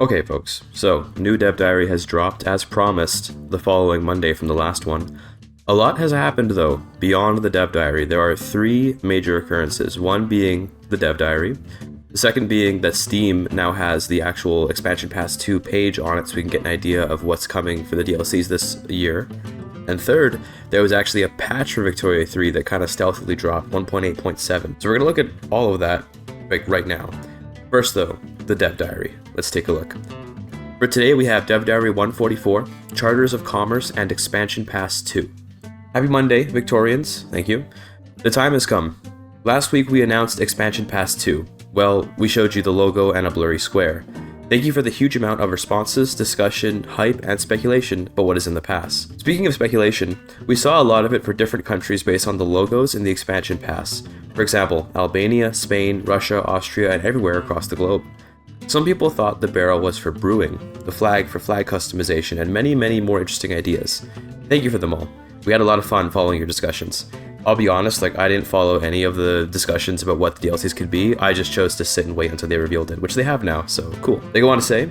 Okay folks, so new dev diary has dropped as promised the following Monday from the last one. A lot has happened though, beyond the dev diary. There are three major occurrences, one being the dev diary, the second being that Steam now has the actual Expansion Pass 2 page on it so we can get an idea of what's coming for the DLCs this year. And third, there was actually a patch for Victoria 3 that kind of stealthily dropped 1.8.7. So we're going to look at all of that right now. First though, the dev diary. Let's take a look. For today we have Dev Diary 144, Charters of Commerce, and Expansion Pass 2. Happy Monday, Victorians. Thank you. The time has come. Last week we announced Expansion Pass 2. Well, we showed you the logo and a blurry square. Thank you for the huge amount of responses, discussion, hype, and speculation about what is in the pass. Speaking of speculation, we saw a lot of it for different countries based on the logos in the Expansion Pass. For example, Albania, Spain, Russia, Austria, and everywhere across the globe. Some people thought the barrel was for brewing, the flag for flag customization, and many more interesting ideas. Thank you for them all. We had a lot of fun following your discussions. I'll be honest, I didn't follow any of the discussions about what the DLCs could be. I just chose to sit and wait until they revealed it, which they have now, so cool. They go on to say,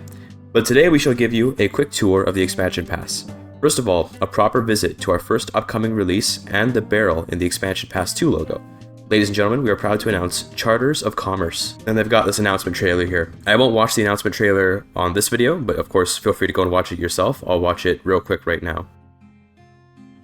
but today we shall give you a quick tour of the Expansion Pass. First of all, a proper visit to our first upcoming release and the barrel in the Expansion Pass 2 logo. Ladies and gentlemen, we are proud to announce Charters of Commerce. And they've got this announcement trailer here. I won't watch the announcement trailer on this video, but of course, feel free to go and watch it yourself. I'll watch it real quick right now.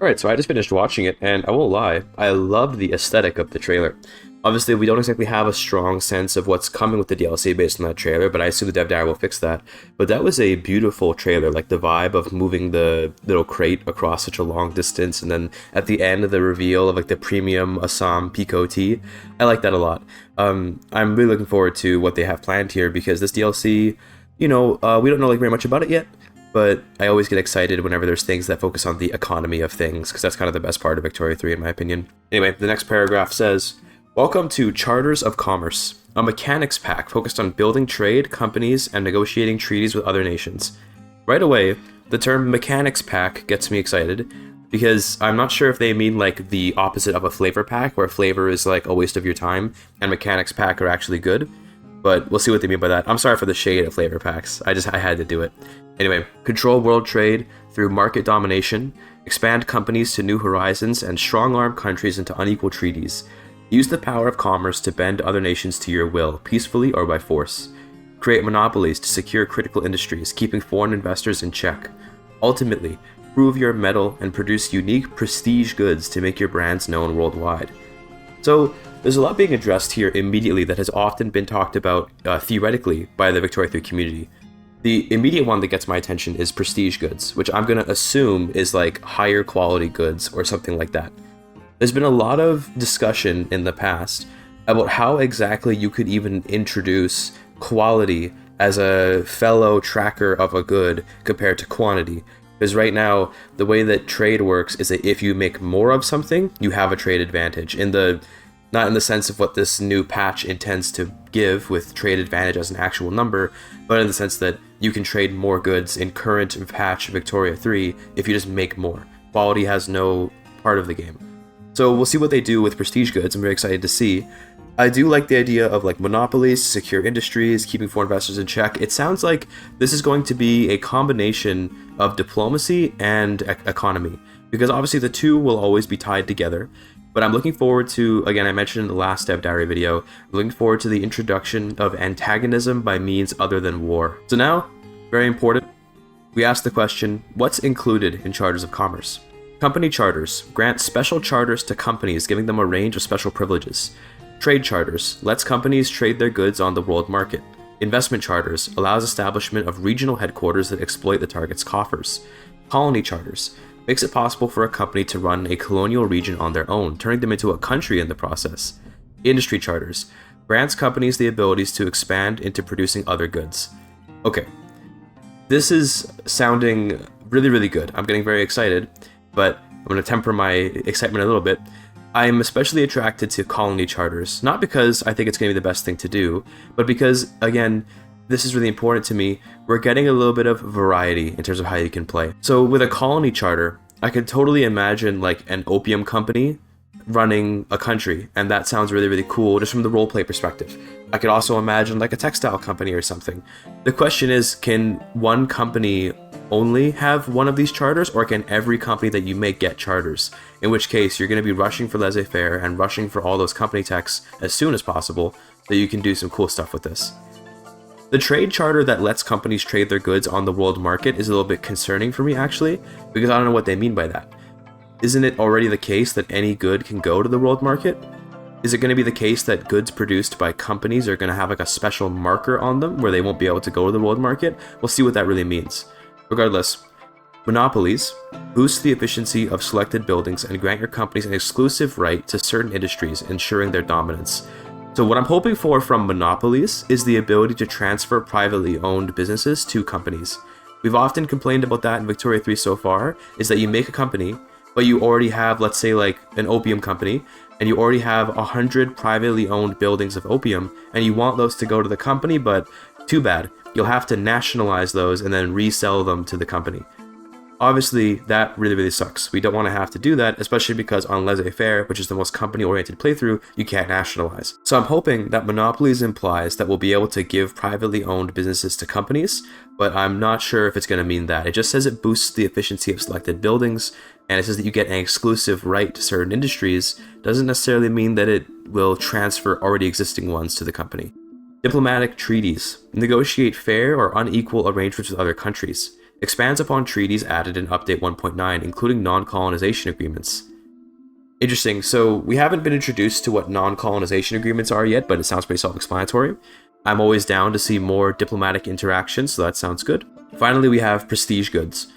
Alright, so I just finished watching it, and I won't lie, I love the aesthetic of the trailer. Obviously, we don't exactly have a strong sense of what's coming with the DLC based on that trailer, but I assume the dev diary will fix that. But that was a beautiful trailer, like the vibe of moving the little crate across such a long distance, and then at the end of the reveal of the premium Assam Pico tea. I like that a lot. I'm really looking forward to what they have planned here, because this DLC, we don't know very much about it yet, but I always get excited whenever there's things that focus on the economy of things, because that's kind of the best part of Victoria 3 in my opinion. Anyway, the next paragraph says, welcome to Charters of Commerce, a mechanics pack focused on building trade, companies, and negotiating treaties with other nations. Right away, the term mechanics pack gets me excited, because I'm not sure if they mean the opposite of a flavor pack, where flavor is a waste of your time, and mechanics pack are actually good. But we'll see what they mean by that. I'm sorry for the shade of flavor packs. I had to do it. Anyway, control world trade through market domination, expand companies to new horizons, and strong-arm countries into unequal treaties. Use the power of commerce to bend other nations to your will, peacefully or by force. Create monopolies to secure critical industries, keeping foreign investors in check. Ultimately, prove your mettle and produce unique prestige goods to make your brands known worldwide. So, there's a lot being addressed here immediately that has often been talked about theoretically by the Victoria 3 community. The immediate one that gets my attention is prestige goods, which I'm going to assume is higher quality goods or something like that. There's been a lot of discussion in the past about how exactly you could even introduce quality as a fellow tracker of a good compared to quantity. Because right now, the way that trade works is that if you make more of something, you have a trade advantage. Not in the sense of what this new patch intends to give with trade advantage as an actual number, but in the sense that you can trade more goods in current patch Victoria 3 if you just make more. Quality has no part of the game. So we'll see what they do with prestige goods. I'm very excited to see. I do like the idea of monopolies, secure industries, keeping foreign investors in check. It sounds like this is going to be a combination of diplomacy and economy, because obviously the two will always be tied together. But I'm looking forward to, again, I mentioned in the last Dev Diary video, I'm looking forward to the introduction of antagonism by means other than war. So now, very important, we ask the question, what's included in Charters of Commerce? Company charters grant special charters to companies, giving them a range of special privileges. Trade charters lets companies trade their goods on the world market. Investment charters allows establishment of regional headquarters that exploit the target's coffers. Colony charters makes it possible for a company to run a colonial region on their own, turning them into a country in the process. Industry charters grants companies the abilities to expand into producing other goods. Okay, this is sounding really good. I'm getting very excited, but I'm going to temper my excitement a little bit. I'm especially attracted to colony charters, not because I think it's going to be the best thing to do, but because, again, this is really important to me. We're getting a little bit of variety in terms of how you can play. So with a colony charter, I could totally imagine an opium company running a country, and that sounds really, really cool just from the roleplay perspective. I could also imagine like a textile company or something. The question is, can one company only have one of these charters, or can every company that you make get charters? In which case, you're going to be rushing for laissez-faire and rushing for all those company techs as soon as possible, so you can do some cool stuff with this. The trade charter that lets companies trade their goods on the world market is a little bit concerning for me, actually, because I don't know what they mean by that. Isn't it already the case that any good can go to the world market? Is it going to be the case that goods produced by companies are going to have like a special marker on them where they won't be able to go to the world market? We'll see what that really means. Regardless, monopolies boost the efficiency of selected buildings and grant your companies an exclusive right to certain industries, ensuring their dominance. So what I'm hoping for from monopolies is the ability to transfer privately owned businesses to companies. We've often complained about that in Victoria 3 so far, is that you make a company, but you already have, let's say, like an opium company, and you already have 100 privately owned buildings of opium, and you want those to go to the company, but too bad. You'll have to nationalize those and then resell them to the company. Obviously, that really, really sucks. We don't want to have to do that, especially because on laissez-faire, which is the most company-oriented playthrough, you can't nationalize. So I'm hoping that monopolies implies that we'll be able to give privately owned businesses to companies, but I'm not sure if it's going to mean that. It just says it boosts the efficiency of selected buildings, and it says that you get an exclusive right to certain industries. Doesn't necessarily mean that it will transfer already existing ones to the company. Diplomatic treaties. Negotiate fair or unequal arrangements with other countries. Expands upon treaties added in Update 1.9, including non-colonization agreements. Interesting, so we haven't been introduced to what non-colonization agreements are yet, but it sounds pretty self-explanatory. I'm always down to see more diplomatic interactions, so that sounds good. Finally, we have prestige goods.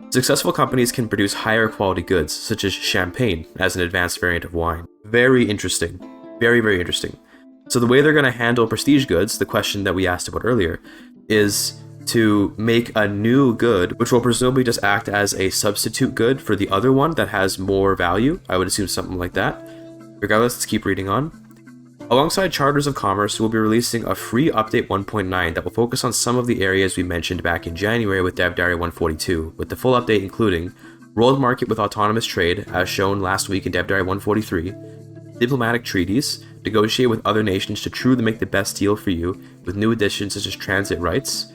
Successful companies can produce higher quality goods, such as champagne, as an advanced variant of wine. Very interesting. Very, very interesting. So the way they're going to handle prestige goods, the question that we asked about earlier, is to make a new good, which will presumably just act as a substitute good for the other one that has more value. I would assume something like that. Regardless, let's keep reading on. Alongside Charters of Commerce, we'll be releasing a free Update 1.9 that will focus on some of the areas we mentioned back in January with Dev Diary 142, with the full update including World Market with Autonomous Trade, as shown last week in Dev Diary 143, Diplomatic Treaties, negotiate with other nations to truly make the best deal for you, with new additions such as transit rights,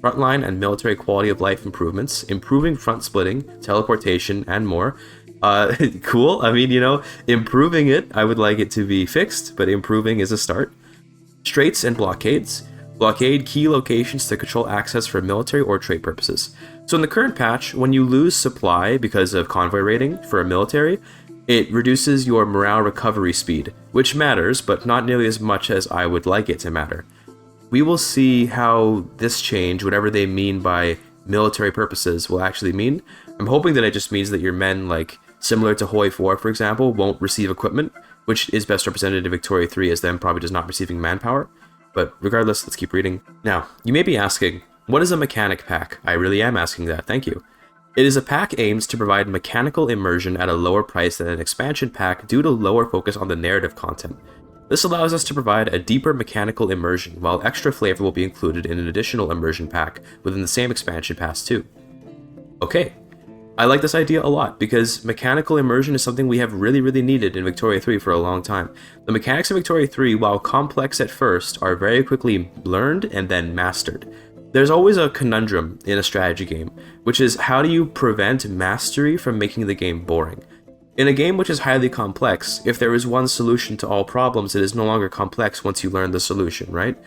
frontline and military quality of life improvements, improving front splitting, teleportation, and more. Cool. I mean, improving it, I would like it to be fixed, but improving is a start. Straits and blockades. Blockade key locations to control access for military or trade purposes. So in the current patch, when you lose supply because of convoy raiding for a military, it reduces your morale recovery speed, which matters, but not nearly as much as I would like it to matter. We will see how this change, whatever they mean by military purposes, will actually mean. I'm hoping that it just means that your men, like similar to Hoi 4, for example, won't receive equipment, which is best represented in Victoria 3 as them probably just not receiving manpower. But regardless, let's keep reading. Now, you may be asking, what is a mechanic pack? I really am asking that, thank you. It is a pack aimed to provide mechanical immersion at a lower price than an expansion pack due to lower focus on the narrative content. This allows us to provide a deeper mechanical immersion, while extra flavor will be included in an additional immersion pack within the same expansion pass too. Okay, I like this idea a lot, because mechanical immersion is something we have really, really needed in Victoria 3 for a long time. The mechanics of Victoria 3, while complex at first, are very quickly learned and then mastered. There's always a conundrum in a strategy game, which is how do you prevent mastery from making the game boring? In a game which is highly complex, if there is one solution to all problems, it is no longer complex once you learn the solution, right?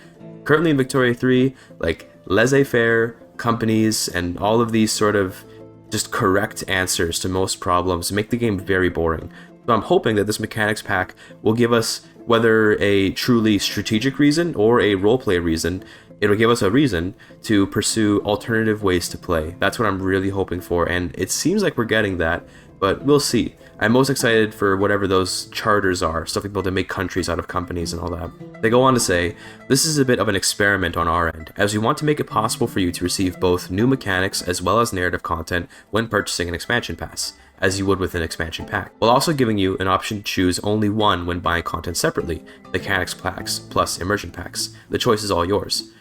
Currently in Victoria 3, like laissez-faire, companies, and all of these sort of just correct answers to most problems make the game very boring. So I'm hoping that this mechanics pack will give us, whether a truly strategic reason or a roleplay reason, it'll give us a reason to pursue alternative ways to play. That's what I'm really hoping for, and it seems like we're getting that, but we'll see. I'm most excited for whatever those charters are, stuff like able to make countries out of companies and all that. They go on to say, this is a bit of an experiment on our end, as we want to make it possible for you to receive both new mechanics as well as narrative content when purchasing an expansion pass, as you would with an expansion pack, while also giving you an option to choose only one when buying content separately, mechanics packs plus immersion packs. The choice is all yours.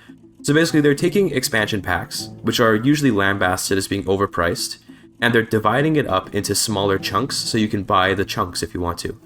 So basically they're taking expansion packs, which are usually lambasted as being overpriced, and they're dividing it up into smaller chunks so you can buy the chunks if you want to.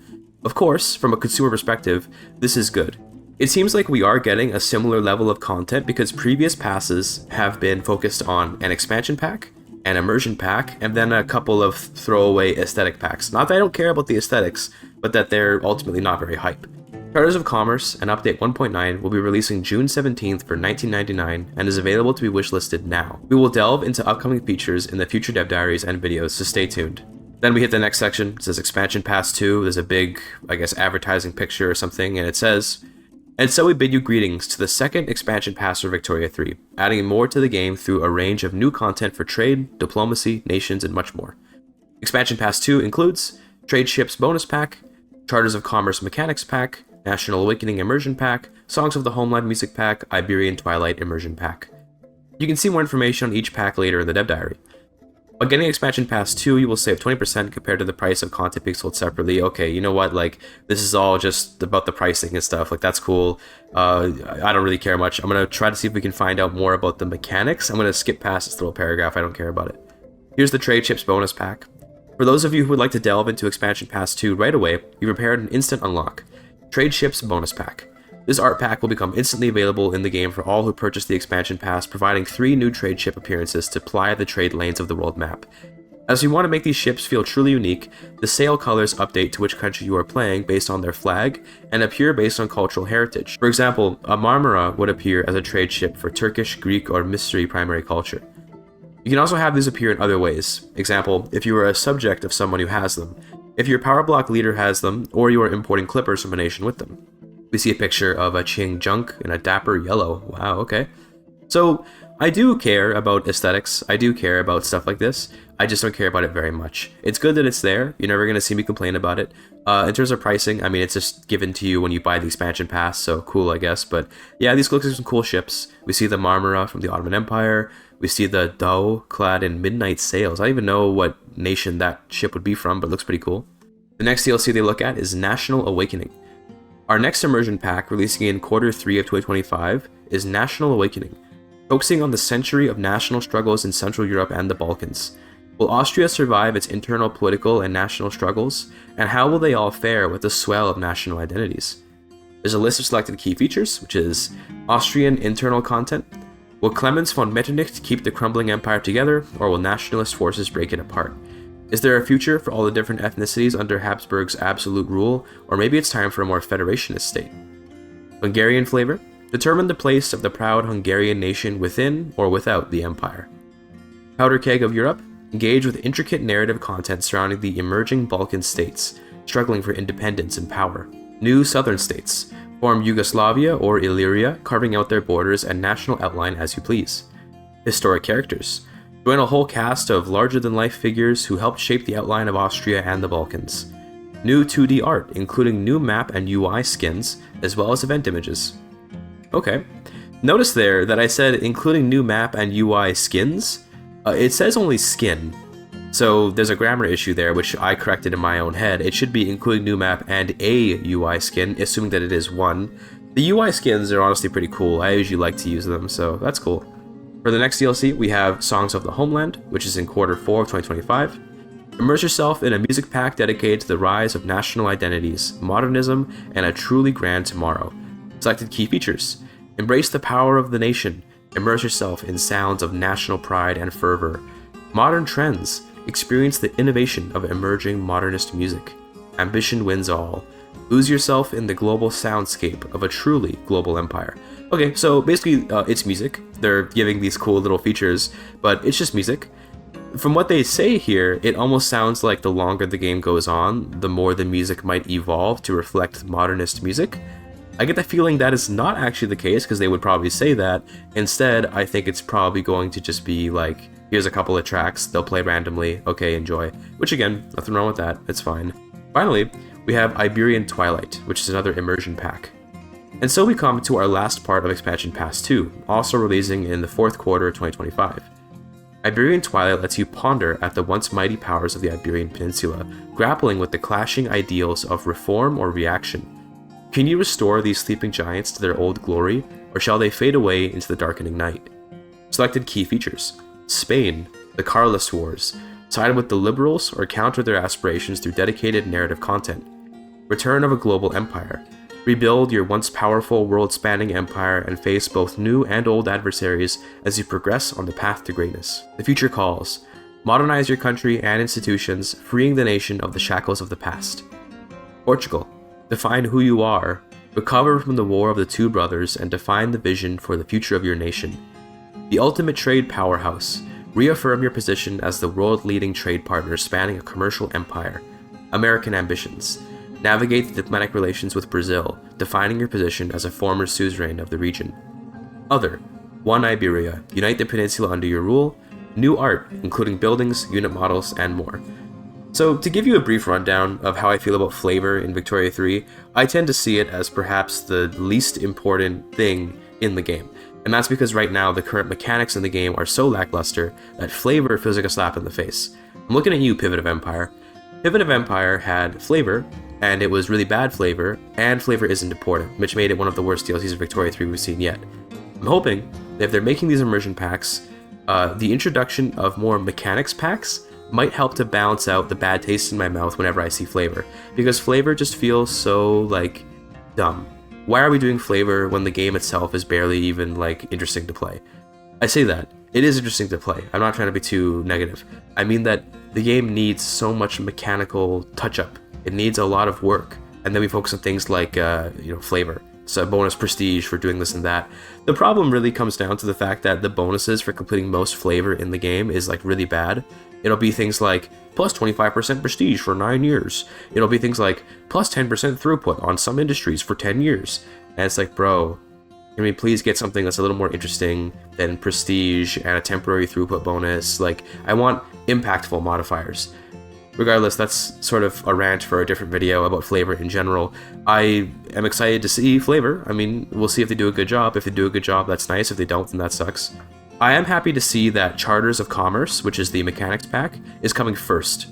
Of course, from a consumer perspective, this is good. It seems like we are getting a similar level of content because previous passes have been focused on an expansion pack, an immersion pack, and then a couple of throwaway aesthetic packs. Not that I don't care about the aesthetics, but that they're ultimately not very hype. Charters of Commerce and Update 1.9 will be releasing June 17th for $19.99 and is available to be wishlisted now. We will delve into upcoming features in the future dev diaries and videos, so stay tuned. Then we hit the next section. It says Expansion Pass 2. There's a big, advertising picture or something, and it says, "And so we bid you greetings to the second expansion pass for Victoria 3, adding more to the game through a range of new content for trade, diplomacy, nations, and much more. Expansion Pass 2 includes Trade Ships Bonus Pack, Charters of Commerce Mechanics Pack, National Awakening Immersion Pack, Songs of the Homeland Music Pack, Iberian Twilight Immersion Pack." You can see more information on each pack later in the dev diary. By getting Expansion Pass 2, you will save 20% compared to the price of content being sold separately. Okay, you know what, this is all just about the pricing and stuff, that's cool. I don't really care much. I'm gonna try to see if we can find out more about the mechanics. I'm gonna skip past this little paragraph, I don't care about it. Here's the Trade Ships Bonus Pack. For those of you who would like to delve into Expansion Pass 2 right away, you prepared an instant unlock. Trade Ships Bonus Pack. This art pack will become instantly available in the game for all who purchase the expansion pass, providing 3 new trade ship appearances to ply the trade lanes of the world map. As we want to make these ships feel truly unique, the sail colors update to which country you are playing based on their flag, and appear based on cultural heritage. For example, a Marmara would appear as a trade ship for Turkish, Greek, or Mystery primary culture. You can also have these appear in other ways. Example, if you are a subject of someone who has them, if your power block leader has them, or you are importing clippers from a nation with them. We see a picture of a Qing junk in a dapper yellow. Wow, okay. So, I do care about aesthetics. I do care about stuff like this. I just don't care about it very much. It's good that it's there. You're never going to see me complain about it. In terms of pricing, it's just given to you when you buy the expansion pass, so cool, I guess. But yeah, these look like some cool ships. We see the Marmara from the Ottoman Empire. We see the Dao clad in midnight sails. I don't even know what nation that ship would be from, but it looks pretty cool. The next DLC they look at is National Awakening. Our next immersion pack, releasing in Q3 of 2025, is National Awakening, focusing on the century of national struggles in Central Europe and the Balkans. Will Austria survive its internal political and national struggles, and how will they all fare with the swell of national identities? There's a list of selected key features, which is Austrian internal content. Will Clemens von Metternich keep the crumbling empire together, or will nationalist forces break it apart? Is there a future for all the different ethnicities under Habsburg's absolute rule, or maybe it's time for a more federationist state? Hungarian flavor. Determine the place of the proud Hungarian nation within or without the empire. Powder keg of Europe. Engage with intricate narrative content surrounding the emerging Balkan states, struggling for independence and power. New southern states. Form Yugoslavia or Illyria, carving out their borders and national outline as you please. Historic characters. Join a whole cast of larger-than-life figures who helped shape the outline of Austria and the Balkans. New 2D art, including new map and UI skins, as well as event images. Okay. Notice there that I said including new map and UI skins. It says only skin. So there's a grammar issue there, which I corrected in my own head. It should be including new map and a UI skin, assuming that it is one. The UI skins are honestly pretty cool. I usually like to use them, so that's cool. For the next DLC, we have Songs of the Homeland, which is in Q4 of 2025. Immerse yourself in a music pack dedicated to the rise of national identities, modernism, and a truly grand tomorrow. Selected key features. Embrace the power of the nation. Immerse yourself in sounds of national pride and fervor. Modern trends. Experience the innovation of emerging modernist music. Ambition wins all. Lose yourself in the global soundscape of a truly global empire. Okay, so basically, it's music. They're giving these cool little features, but it's just music. From what they say here, it almost sounds like the longer the game goes on, the more the music might evolve to reflect modernist music. I get the feeling that is not actually the case, because they would probably say that. Instead, I think it's probably going to just be like, here's a couple of tracks, they'll play randomly, okay, enjoy. Which again, nothing wrong with that, it's fine. Finally, we have Iberian Twilight, which is another immersion pack. And so we come to our last part of Expansion Pass 2, also releasing in the Q4 of 2025. Iberian Twilight lets you ponder at the once mighty powers of the Iberian Peninsula, grappling with the clashing ideals of reform or reaction. Can you restore these sleeping giants to their old glory, or shall they fade away into the darkening night? Selected key features. Spain, the Carlist Wars. Side with the liberals or counter their aspirations through dedicated narrative content. Return of a global empire. Rebuild your once powerful world-spanning empire and face both new and old adversaries as you progress on the path to greatness. The future calls. Modernize your country and institutions, freeing the nation of the shackles of the past. Portugal. Define who you are. Recover from the War of the Two Brothers and define the vision for the future of your nation. The ultimate trade powerhouse. Reaffirm your position as the world-leading trade partner spanning a commercial empire. American ambitions. Navigate the diplomatic relations with Brazil, defining your position as a former suzerain of the region. Other. One Iberia. Unite the peninsula under your rule. New art, including buildings, unit models, and more. So, to give you a brief rundown of how I feel about flavor in Victoria 3, I tend to see it as perhaps the least important thing in the game. And that's because right now the current mechanics in the game are so lackluster that flavor feels like a slap in the face. I'm looking at you, Pivot of Empire. Pivot of Empire had flavor, and it was really bad flavor, and flavor isn't important, which made it one of the worst DLCs of Victoria 3 we've seen yet. I'm hoping that if they're making these immersion packs, the introduction of more mechanics packs might help to balance out the bad taste in my mouth whenever I see flavor, because flavor just feels so, like, dumb. Why are we doing flavor when the game itself is barely even, like, interesting to play? I say that. It is interesting to play. I'm not trying to be too negative. I mean that the game needs so much mechanical touch-up. It needs a lot of work. And then we focus on things like, flavor. So bonus prestige for doing this and that. The problem really comes down to the fact that the bonuses for completing most flavor in the game is, like, really bad. It'll be things like plus 25% prestige for 9 years. It'll be things like plus 10% throughput on some industries for 10 years. And it's like, bro, can we please get something that's a little more interesting than prestige and a temporary throughput bonus? Like, I want impactful modifiers. Regardless, that's sort of a rant for a different video about flavor in general. I am excited to see flavor. I mean, we'll see if they do a good job. If they do a good job, that's nice. If they don't, then that sucks. I am happy to see that Charters of Commerce, which is the mechanics pack, is coming first.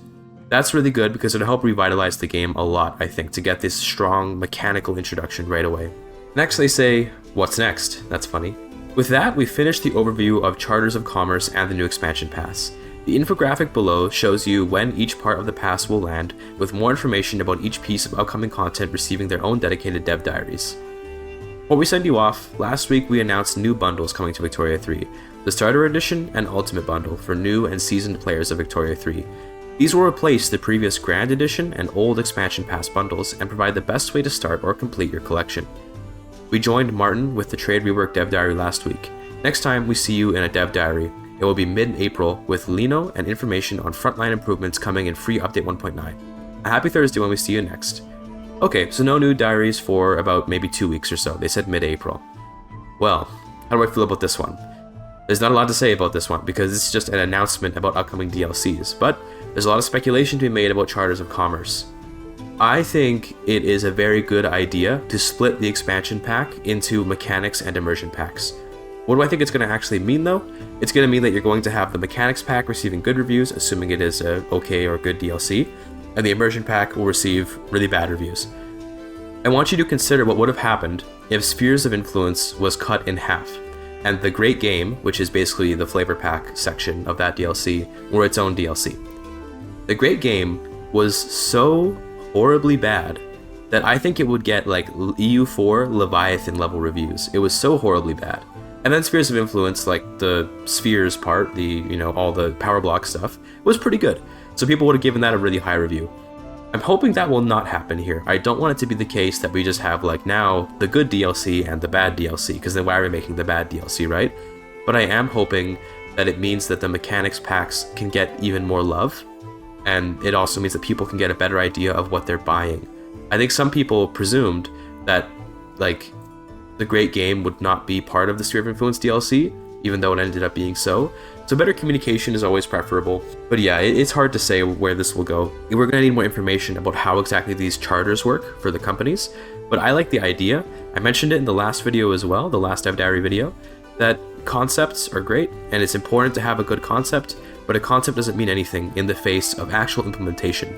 That's really good because it'll help revitalize the game a lot, I think, to get this strong mechanical introduction right away. Next they say, what's next? That's funny. With that, we finished the overview of Charters of Commerce and the new expansion pass. The infographic below shows you when each part of the pass will land, with more information about each piece of upcoming content receiving their own dedicated dev diaries. Before we send you off, last week we announced new bundles coming to Victoria 3, the Starter Edition and Ultimate Bundle for new and seasoned players of Victoria 3. These will replace the previous Grand Edition and old Expansion Pass bundles and provide the best way to start or complete your collection. We joined Martin with the Trade Rework Dev Diary last week. Next time we see you in a Dev Diary, it will be mid-April with Lino and information on frontline improvements coming in free update 1.9. A happy Thursday when we see you next. Okay, so no new diaries for about maybe 2 weeks or so. They said mid-April. Well, how do I feel about this one? There's not a lot to say about this one because it's just an announcement about upcoming DLCs, but there's a lot of speculation to be made about Charters of Commerce. I think it is a very good idea to split the expansion pack into mechanics and immersion packs. What do I think it's going to actually mean though? It's going to mean that you're going to have the mechanics pack receiving good reviews, assuming it is a okay or good DLC, and the immersion pack will receive really bad reviews. I want you to consider what would have happened if Spheres of Influence was cut in half, and the Great Game, which is basically the flavor pack section of that DLC, were its own DLC. The Great Game was so horribly bad that I think it would get like EU4 Leviathan level reviews. It was so horribly bad. And then Spheres of Influence, like the spheres part, all the power block stuff, was pretty good. So people would have given that a really high review. I'm hoping that will not happen here. I don't want it to be the case that we just have like now the good DLC and the bad DLC, because then why are we making the bad DLC, right? But I am hoping that it means that the mechanics packs can get even more love, and it also means that people can get a better idea of what they're buying. I think some people presumed that like the Great Game would not be part of the Sphere of Influence DLC, even though it ended up being so. So better communication is always preferable. But yeah, it's hard to say where this will go. We're going to need more information about how exactly these charters work for the companies, but I like the idea. I mentioned it in the last video as well, the last Dev Diary video, that concepts are great, and it's important to have a good concept, but a concept doesn't mean anything in the face of actual implementation.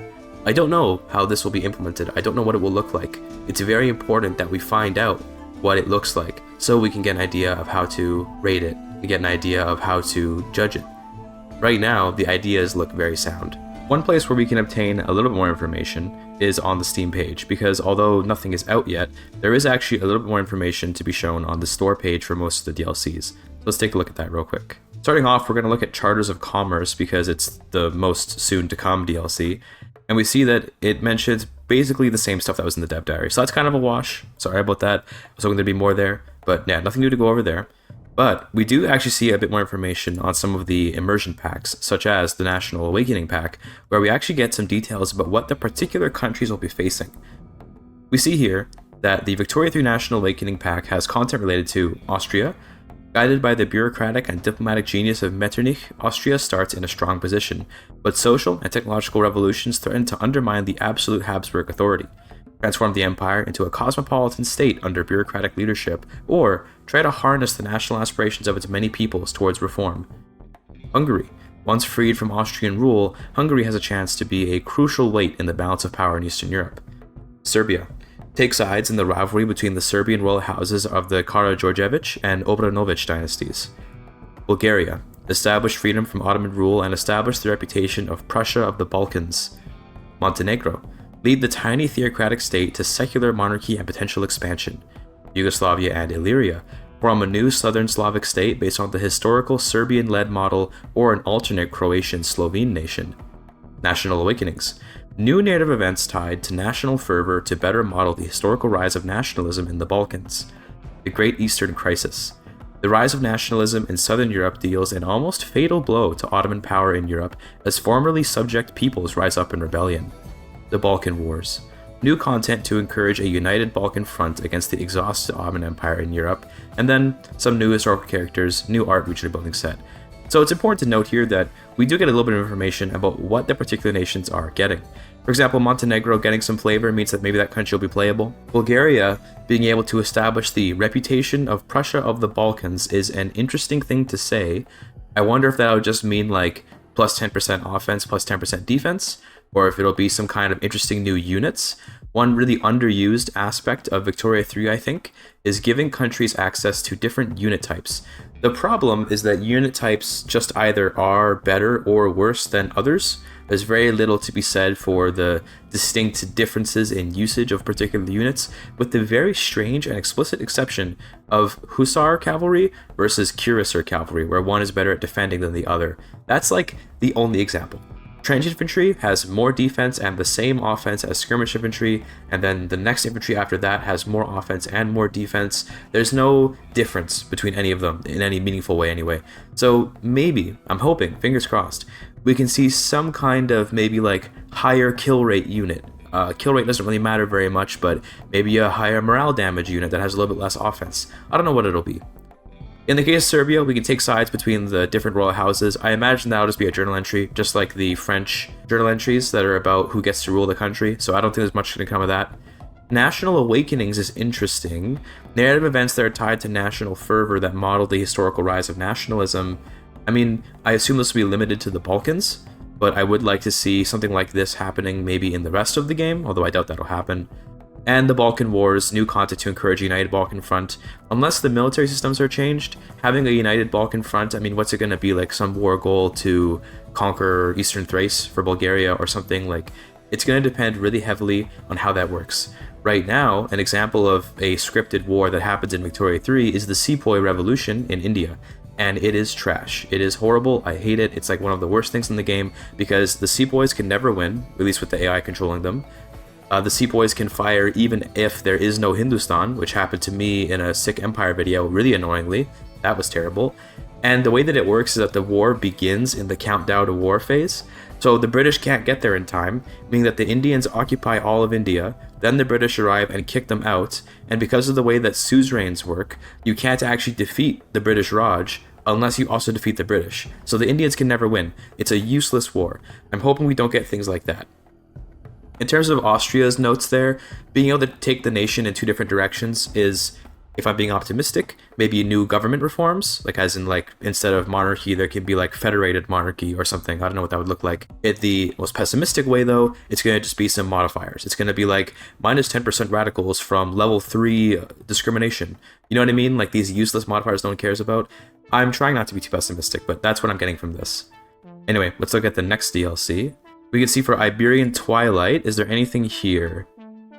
I don't know how this will be implemented. I don't know what it will look like. It's very important that we find out what it looks like so we can get an idea of how to rate it, and get an idea of how to judge it. Right now, the ideas look very sound. One place where we can obtain a little bit more information is on the Steam page, because although nothing is out yet, there is actually a little bit more information to be shown on the store page for most of the DLCs. Let's take a look at that real quick. Starting off, we're going to look at Charters of Commerce because it's the most soon to come DLC, and we see that it mentions basically the same stuff that was in the dev diary. So that's kind of a wash. Sorry about that. I was hoping there'd be more there, but yeah, nothing new to go over there. But we do actually see a bit more information on some of the immersion packs, such as the National Awakening pack, where we actually get some details about what the particular countries will be facing. We see here that the Victoria 3 National Awakening pack has content related to Austria. Guided by the bureaucratic and diplomatic genius of Metternich, Austria starts in a strong position, but social and technological revolutions threaten to undermine the absolute Habsburg authority, transform the empire into a cosmopolitan state under bureaucratic leadership, or try to harness the national aspirations of its many peoples towards reform. Hungary. Once freed from Austrian rule, Hungary has a chance to be a crucial weight in the balance of power in Eastern Europe. Serbia. Take sides in the rivalry between the Serbian royal houses of the Karađorđević and Obranović dynasties. Bulgaria. Establish freedom from Ottoman rule and establish the reputation of Prussia of the Balkans. Montenegro. Lead the tiny theocratic state to secular monarchy and potential expansion. Yugoslavia and Illyria. Form a new southern Slavic state based on the historical Serbian-led model or an alternate Croatian-Slovene nation. National awakenings. New narrative events tied to national fervor to better model the historical rise of nationalism in the Balkans. The Great Eastern Crisis. The rise of nationalism in Southern Europe deals an almost fatal blow to Ottoman power in Europe as formerly subject peoples rise up in rebellion. The Balkan Wars. New content to encourage a united Balkan front against the exhausted Ottoman Empire in Europe, and then some new historical characters, new art regional building set. So it's important to note here that we do get a little bit of information about what the particular nations are getting. For example, Montenegro getting some flavor means that maybe that country will be playable. Bulgaria being able to establish the reputation of Prussia of the Balkans is an interesting thing to say. I wonder if that would just mean like plus 10% offense, plus 10% defense, or if it'll be some kind of interesting new units. One really underused aspect of Victoria 3, I think, is giving countries access to different unit types. The problem is that unit types just either are better or worse than others. There's very little to be said for the distinct differences in usage of particular units, with the very strange and explicit exception of Hussar cavalry versus Cuirassier cavalry, where one is better at defending than the other. That's like the only example. Trench infantry has more defense and the same offense as skirmish infantry, and then the next infantry after that has more offense and more defense. There's no difference between any of them in any meaningful way anyway. So maybe, I'm hoping, fingers crossed, we can see some kind of maybe like higher kill rate unit. Kill rate doesn't really matter very much, but maybe a higher morale damage unit that has a little bit less offense. I don't know what it'll be. In the case of Serbia, we can take sides between the different royal houses. I imagine that'll just be a journal entry, just like the French journal entries that are about who gets to rule the country, so I don't think there's much going to come of that. National awakenings is interesting. Narrative events that are tied to national fervor that model the historical rise of nationalism. I mean, I assume this will be limited to the Balkans, but I would like to see something like this happening maybe in the rest of the game, although I doubt that'll happen. And the Balkan Wars, new content to encourage a united Balkan front. Unless the military systems are changed, having a united Balkan front, I mean, what's it going to be, like some war goal to conquer Eastern Thrace for Bulgaria or something? Like, it's going to depend really heavily on how that works. Right now, an example of a scripted war that happens in Victoria 3 is the Sepoy Revolution in India. And it is trash. It is horrible. I hate it. It's like one of the worst things in the game because the Sepoys can never win, at least with the AI controlling them. The Sepoys can fire even if there is no Hindustan, which happened to me in a Sick Empire video really annoyingly. That was terrible. And the way that it works is that the war begins in the countdown to war phase. So the British can't get there in time, meaning that the Indians occupy all of India, then the British arrive and kick them out, and because of the way that suzerains work, you can't actually defeat the British Raj unless you also defeat the British. So the Indians can never win. It's a useless war. I'm hoping we don't get things like that. In terms of Austria's notes there, being able to take the nation in two different directions is, if I'm being optimistic, maybe new government reforms, like as in like instead of monarchy, there could be like federated monarchy or something. I don't know what that would look like. In the most pessimistic way though, it's going to just be some modifiers. It's going to be like minus 10% radicals from level 3 discrimination. You know what I mean? Like these useless modifiers no one cares about. I'm trying not to be too pessimistic, but that's what I'm getting from this. Anyway, let's look at the next DLC. We can see for Iberian Twilight, is there anything here?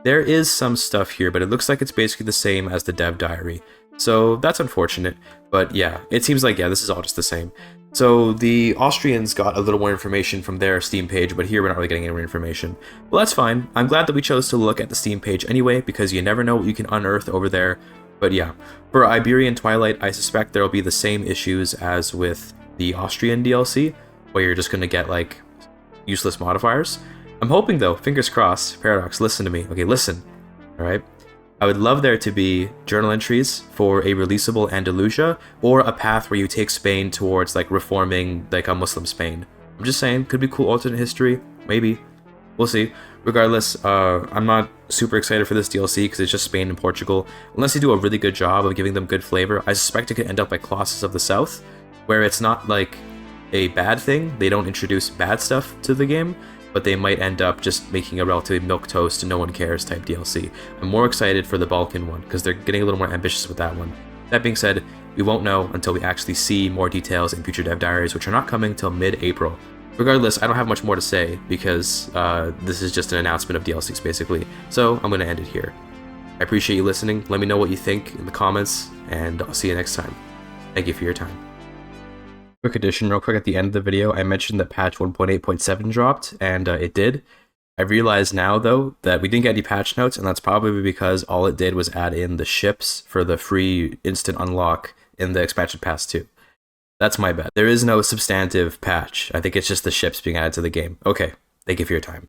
There is some stuff here, but it looks like it's basically the same as the dev diary. So that's unfortunate, but yeah, it seems like, yeah, this is all just the same. So the Austrians got a little more information from their Steam page, but here we're not really getting any more information. Well, that's fine. I'm glad that we chose to look at the Steam page anyway, because you never know what you can unearth over there. But yeah, for Iberian Twilight, I suspect there will be the same issues as with the Austrian DLC, where you're just going to get, like, useless modifiers. I'm hoping, though, fingers crossed, Paradox, listen to me. Okay, listen, alright? I would love there to be journal entries for a releasable Andalusia, or a path where you take Spain towards, like, reforming, like, a Muslim Spain. I'm just saying, could be cool alternate history, maybe. We'll see. Regardless, I'm not super excited for this DLC because it's just Spain and Portugal. Unless they do a really good job of giving them good flavor, I suspect it could end up like Colossus of the South, where it's not, like, a bad thing. They don't introduce bad stuff to the game, but they might end up just making a relatively milquetoast, no one cares type DLC. I'm more excited for the Balkan one, because they're getting a little more ambitious with that one. That being said, we won't know until we actually see more details in future dev diaries, which are not coming till mid-April. Regardless, I don't have much more to say, because this is just an announcement of DLCs, basically, so I'm going to end it here. I appreciate you listening. Let me know what you think in the comments, and I'll see you next time. Thank you for your time. Quick addition, real quick, at the end of the video, I mentioned that patch 1.8.7 dropped, and it did. I realize now, though, that we didn't get any patch notes, and that's probably because all it did was add in the ships for the free instant unlock in the expansion pass 2. That's my bad. There is no substantive patch. I think it's just the ships being added to the game. Okay, thank you for your time.